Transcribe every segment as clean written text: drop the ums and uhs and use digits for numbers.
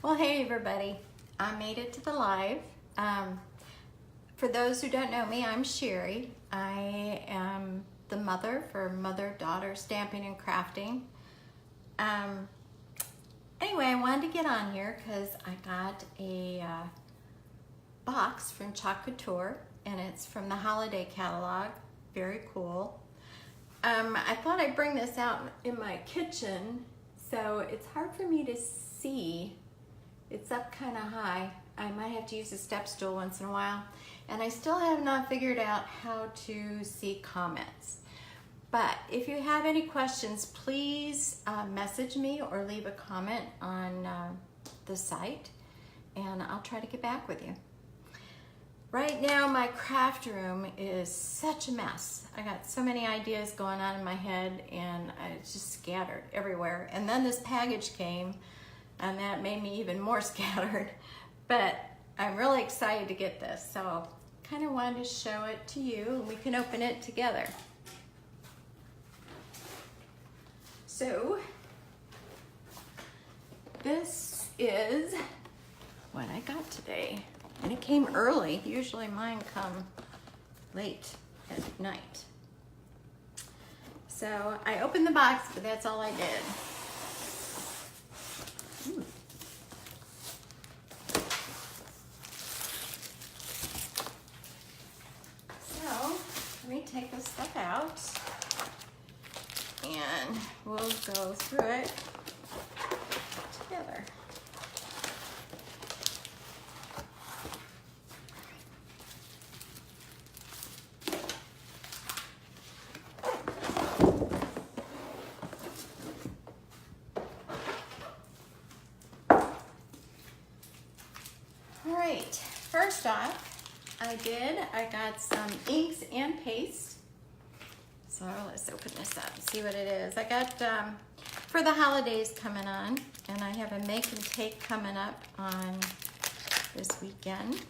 Well, hey everybody, I made it to the live. For those who don't know me, I'm Sherry. I am the mother for Mother-Daughter Stamping and Crafting. Anyway, I wanted to get on here because I got a box from Chalk Couture and it's from the holiday catalog. Very cool. I thought I'd bring this out in my kitchen, so it's hard for me to see. It's up kind of high. I might have to use a step stool once in a while. And I still have not figured out how to see comments. But if you have any questions, please message me or leave a comment on the site and I'll try to get back with you. Right now my craft room is such a mess. I got so many ideas going on in my head and it's just scattered everywhere. And then this package came and that made me even more scattered. But I'm really excited to get this, so kind of wanted to show it to you and we can open it together. So this is what I got today. And it came early. Usually mine come late at night. So I opened the box, but that's all I did. Ooh. So let me take this stuff out and we'll go through it together. Alright, first off, I got some inks and paste. So let's open this up and see what it is. I got, for the holidays coming on, and I have a make and take coming up on this weekend.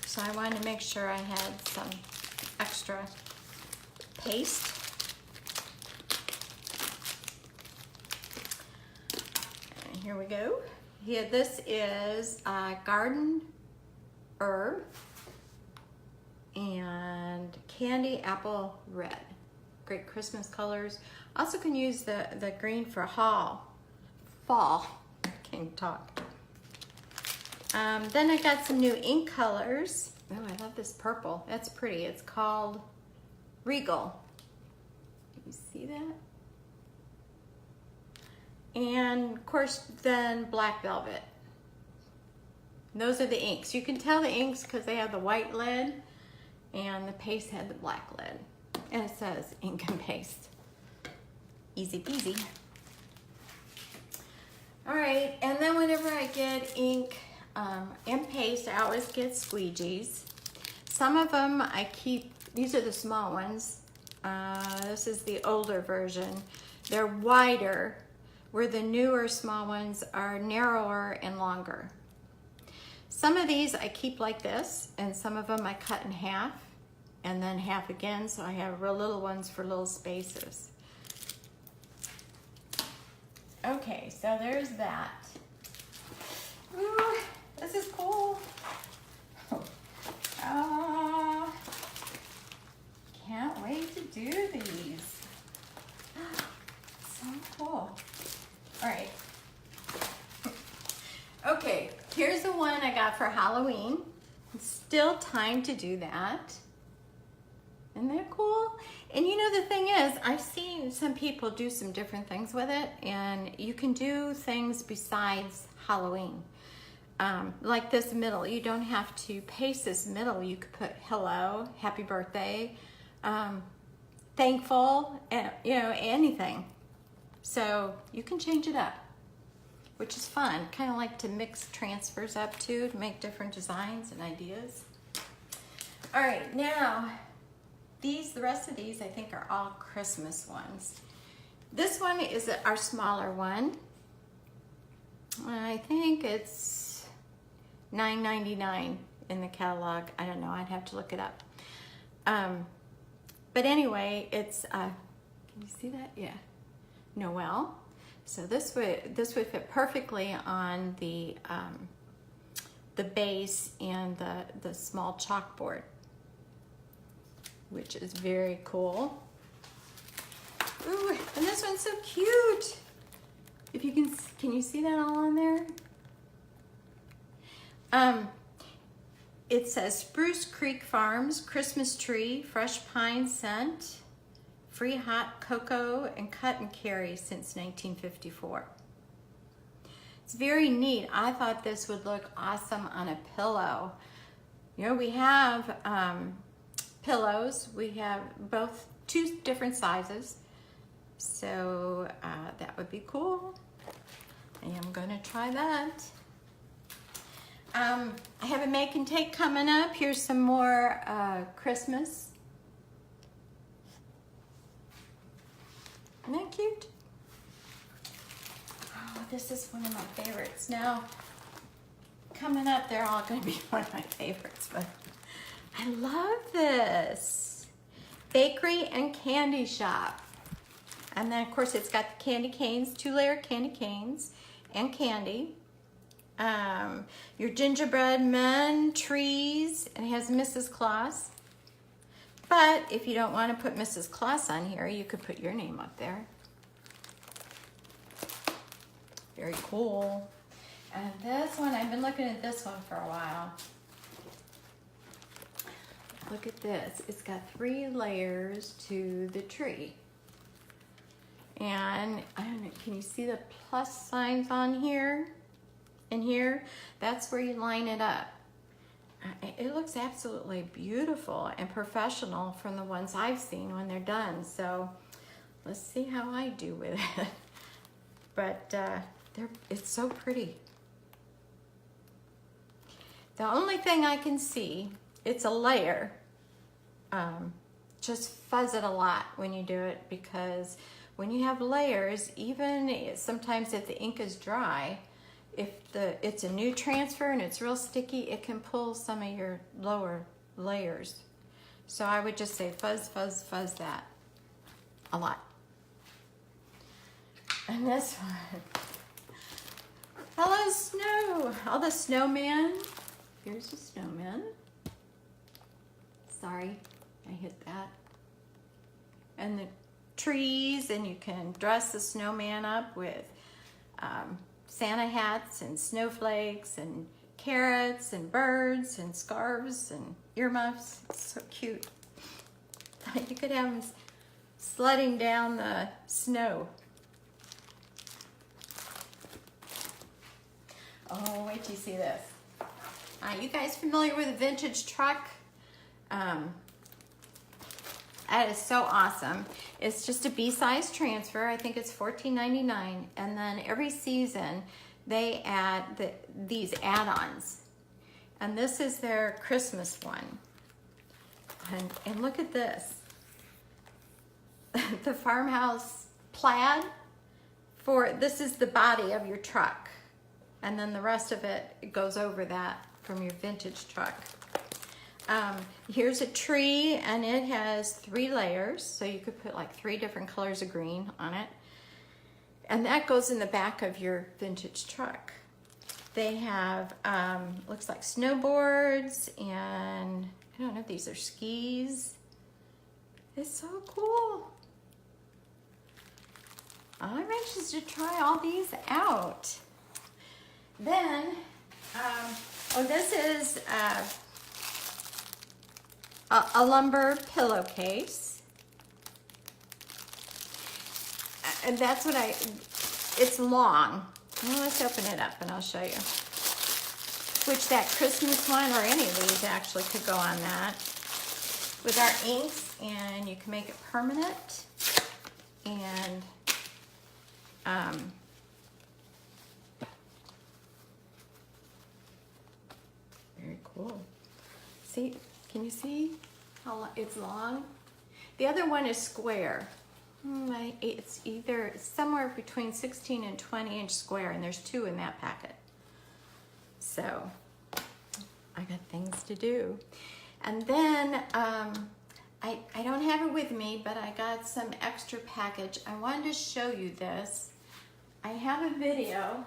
So I wanted to make sure I had some extra paste. And here we go. Here, this is garden herb and candy apple red. Great Christmas colors. Also can use the green for fall. Can't talk. Then I got some new ink colors. Oh, I love this purple. That's pretty. It's called Regal. Can you see that? And of course then black velvet. And those are the inks. You can tell the inks because they have the white lid and the paste had the black lid. And it says ink and paste. Easy peasy. All right, and then whenever I get ink and paste, I always get squeegees. Some of them I keep, these are the small ones. This is the older version. They're wider, where the newer small ones are narrower and longer. Some of these I keep like this, and some of them I cut in half, and then half again, so I have real little ones for little spaces. Okay, so there's that. Ooh, this is cool. Oh, can't wait to do these. So cool. All right. Okay, here's the one I got for Halloween. It's still time to do that. Isn't that cool? And you know, the thing is, I've seen some people do some different things with it, and you can do things besides Halloween. Like this middle, you don't have to paste this middle. You could put hello, happy birthday, thankful, you know, anything. So you can change it up, which is fun. Kind of like to mix transfers up too, to make different designs and ideas. All right, now the rest of these I think are all Christmas ones. This one is our smaller one. I think it's $9.99 in the catalog. I don't know, I'd have to look it up. But anyway, it's, can you see that? Yeah, Noel. So this would fit perfectly on the base and the small chalkboard, which is very cool. Ooh, and this one's so cute. If you can you see that all on there? It says Spruce Creek Farms, Christmas tree, fresh pine scent, free hot cocoa, and cut and carry since 1954. It's very neat. I thought this would look awesome on a pillow. You know, we have pillows. We have both 2 different sizes. So that would be cool. I am gonna try that. I have a make and take coming up. Here's some more Christmas. Isn't that cute? Oh, this is one of my favorites. Now, coming up, they're all gonna be one of my favorites, but I love this. Bakery and Candy Shop. And then, of course, it's got the candy canes, 2-layer candy canes and candy. Your gingerbread men, trees, and it has Mrs. Claus. But if you don't want to put Mrs. Claus on here, you could put your name up there. Very cool. And this one, I've been looking at this one for a while. Look at this. It's got 3 layers to the tree. And I don't know, can you see the plus signs on here? In here, that's where you line it up. It looks absolutely beautiful and professional from the ones I've seen when they're done. So let's see how I do with it. But it's so pretty. The only thing I can see, it's a layer. Just fuzz it a lot when you do it, because when you have layers, even sometimes if the ink is dry, if it's a new transfer and it's real sticky, it can pull some of your lower layers. So I would just say fuzz, fuzz, fuzz that a lot. And this one, hello snow, all the snowman. Here's the snowman. Sorry, I hit that. And the trees, and you can dress the snowman up with Santa hats and snowflakes and carrots and birds and scarves and earmuffs. It's so cute. You could have them sledding down the snow. Oh, wait till you see this. You guys familiar with a vintage truck? That is so awesome. It's just a B-size transfer. I think it's $14.99. And then every season they add these add-ons. And this is their Christmas one. And look at this. The farmhouse plaid. This is the body of your truck. And then the rest of it goes over that from your vintage truck. Here's a tree, and it has 3 layers, so you could put like 3 different colors of green on it. And that goes in the back of your vintage truck. They have, looks like snowboards, and I don't know if these are skis. It's so cool. I'm anxious to try all these out. Then, this is a lumber pillowcase. And that's what it's long. Well, let's open it up and I'll show you. Which that Christmas one, or any of these actually, could go on that. With our inks, and you can make it permanent. And very cool. See, can you see how it's long? The other one is square. It's either somewhere between 16 and 20 inch square, and there's 2 in that packet. So I got things to do. And then I don't have it with me, but I got some extra package. I wanted to show you this. I have a video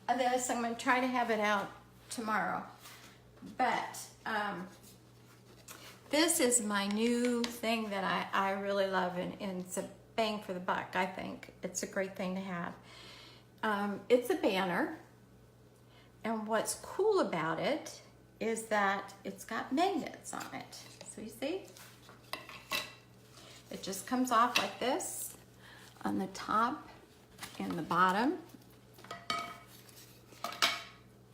of this. I'm going to try to have it out tomorrow. But this is my new thing that I really love, and it's a bang for the buck, I think. It's a great thing to have. It's a banner, and what's cool about it is that it's got magnets on it. So you see? It just comes off like this on the top and the bottom.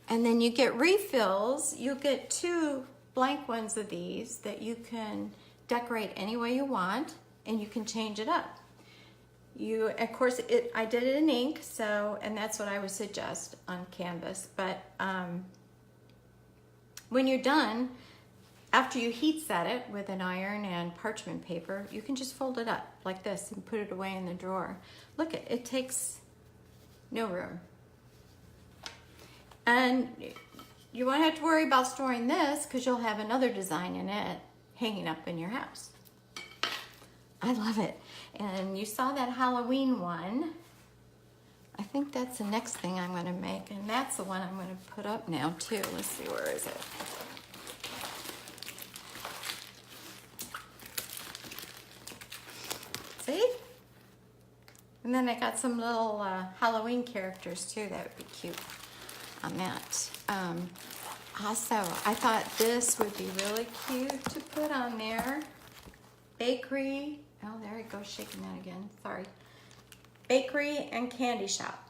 And then you get refills. You'll get 2 blank ones of these that you can decorate any way you want, and you can change it up. Of course, I did it in ink, so, and that's what I would suggest on canvas. But when you're done, after you heat set it with an iron and parchment paper, you can just fold it up like this and put it away in the drawer. Look, it takes no room. And you won't have to worry about storing this because you'll have another design in it hanging up in your house. I love it. And you saw that Halloween one. I think that's the next thing I'm going to make, and that's the one I'm going to put up now too. Let's see, where is it? See? And then I got some little Halloween characters too. That would be cute on that. Also, I thought this would be really cute to put on there. Bakery. Oh, there it goes, shaking that again. Sorry. Bakery and candy shop.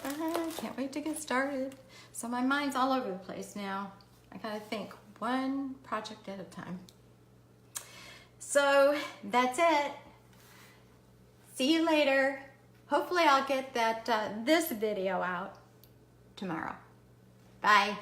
I can't wait to get started. So my mind's all over the place now. I gotta think one project at a time. So that's it. See you later. Hopefully I'll get that this video out tomorrow. Bye.